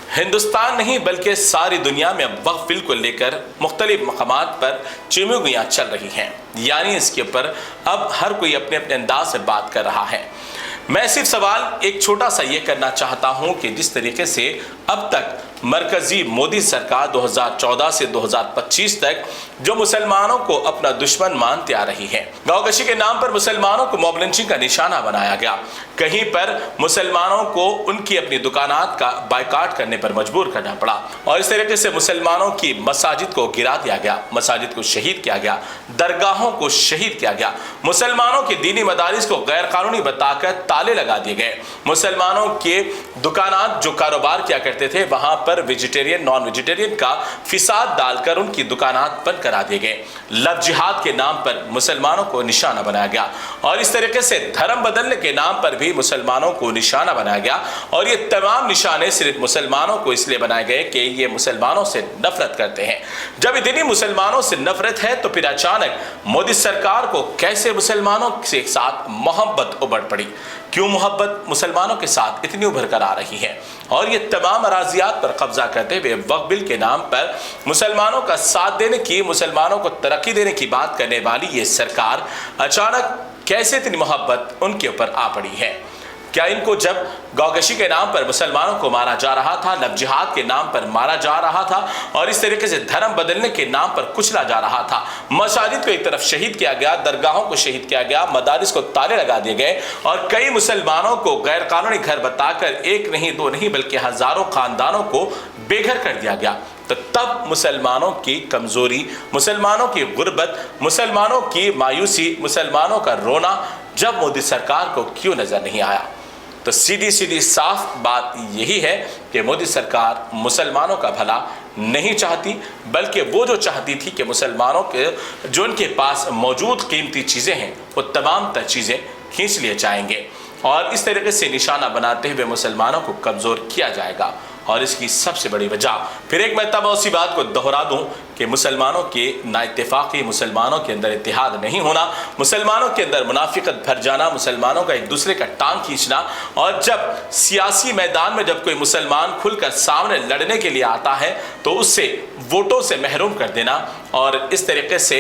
हिंदुस्तान नहीं बल्कि सारी दुनिया में अब वक्फ बिल को लेकर मुख्तलिफ मकामात पर चिमगुयाँ चल रही हैं। यानी इसके ऊपर अब हर कोई अपने अपने अंदाज से बात कर रहा है। मैं सिर्फ सवाल एक छोटा सा ये करना चाहता हूं कि जिस तरीके से अब तक मरकजी मोदी सरकार 2014 से 2025 तक जो मुसलमानों को अपना दुश्मन मानते आ रही है, गाँवकशी के नाम पर मुसलमानों को मॉब लिंचिंग का निशाना बनाया गया, कहीं पर मुसलमानों को उनकी अपनी दुकानात का बायकाट करने पर मजबूर करना पड़ा और इस तरीके से मुसलमानों की मसाजिद को गिरा दिया गया, मसाजिद को शहीद किया गया, दरगाहों को शहीद किया गया, मुसलमानों के दीनी मदारिस को गैर कानूनी बताकर ताले लगा दिए गए, मुसलमानों के दुकानात जो कारोबार किया करते थे वहां पर वेजिटेरियन नॉन वेजिटेरियन का फिसाद डालकर उनकी दुकानात बंद करा दिए गए। लव जिहाद के नाम पर मुसलमानों को निशाना बनाया गया और इस तरीके से धर्म बदलने के नाम पर भी मुसलमानों को निशाना बनाया गया और ये तमाम निशाने सिर्फ मुसलमानों को इसलिए बनाए गए कि ये मुसलमानों से नफरत करते हैं। जब इतनी मुसलमानों से नफरत है तो फिर अचानक मोदी सरकार को कैसे मुसलमानों के साथ मोहब्बत उभर पड़ी, क्यों मोहब्बत मुसलमानों के साथ इतनी उभर कर आ रही है और ये तमाम अराजियात पर कब्जा करते हुए वक्फ बिल के नाम पर मुसलमानों का साथ देने की, मुसलमानों को तरक्की देने की बात करने वाली ये सरकार अचानक कैसे इतनी मोहब्बत उनके ऊपर आ पड़ी है। क्या इनको जब गाँवकशी के नाम पर मुसलमानों को मारा जा रहा था, लव जिहाद के नाम पर मारा जा रहा था और इस तरीके से धर्म बदलने के नाम पर कुचला जा रहा था, मसाजिद को एक तरफ शहीद किया गया, दरगाहों को शहीद किया गया, मदारिस को ताले लगा दिए गए और कई मुसलमानों को गैर कानूनी घर बताकर एक नहीं दो नहीं बल्कि हजारों खानदानों को बेघर कर दिया गया, तो तब मुसलमानों की कमजोरी, मुसलमानों की गुर्बत, मुसलमानों की मायूसी, मुसलमानों का रोना जब मोदी सरकार को क्यों नजर नहीं आया? तो सीधी सीधी साफ बात यही है कि मोदी सरकार मुसलमानों का भला नहीं चाहती, बल्कि वो जो चाहती थी कि मुसलमानों के जो उनके पास मौजूद कीमती चीज़ें हैं वो तमाम तर चीज़ें खींच लिए जाएंगे और इस तरीके से निशाना बनाते हुए मुसलमानों को कमज़ोर किया जाएगा। और इसकी सबसे बड़ी वजह फिर एक मैं तब उसी बात को दोहरा दूं कि मुसलमानों के नाइत्तेफाकी, मुसलमानों के अंदर इत्तेहाद नहीं होना, मुसलमानों के अंदर मुनाफिकत भर जाना, मुसलमानों का एक दूसरे का टांग खींचना और जब सियासी मैदान में जब कोई मुसलमान खुलकर सामने लड़ने के लिए आता है तो उससे वोटों से महरूम कर देना और इस तरीके से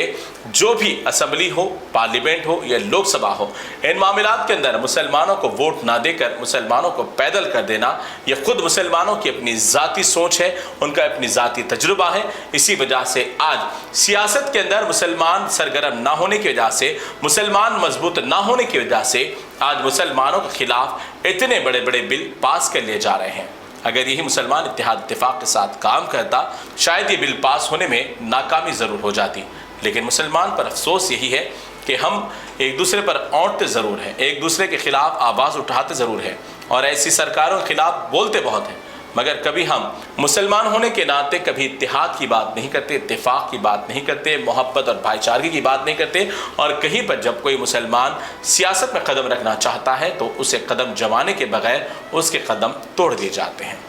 जो भी असम्बली हो, पार्लियामेंट हो या लोकसभा हो, इन मामलात के अंदर मुसलमानों को वोट ना देकर मुसलमानों को पैदल कर देना, यह खुद मुसलमानों की अपनी ज़ाती सोच है, उनका अपनी ज़ाती तजुर्बा है। इसी वजह से आज सियासत के अंदर मुसलमान सरगर्म ना होने की वजह से, मुसलमान मजबूत ना होने की वजह से आज मुसलमानों के खिलाफ इतने बड़े बड़े बिल पास कर लिए जा रहे हैं। अगर यही मुसलमान इत्तेहाद इत्तेफाक के साथ काम करता शायद ये बिल पास होने में नाकामी ज़रूर हो जाती, लेकिन मुसलमान पर अफसोस यही है कि हम एक दूसरे पर औंटते ज़रूर हैं, एक दूसरे के खिलाफ आवाज़ उठाते ज़रूर हैं और ऐसी सरकारों के खिलाफ बोलते बहुत हैं, मगर कभी हम मुसलमान होने के नाते कभी इत्तेहाद की बात नहीं करते, इत्तेफाक की बात नहीं करते, मोहब्बत और भाईचारगी की बात नहीं करते और कहीं पर जब कोई मुसलमान सियासत में कदम रखना चाहता है तो उसे कदम जमाने के बगैर उसके कदम तोड़ दिए जाते हैं।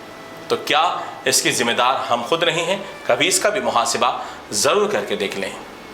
तो क्या इसकी जिम्मेदार हम खुद नहीं हैं? कभी इसका भी मुहासिबा ज़रूर करके देख लें।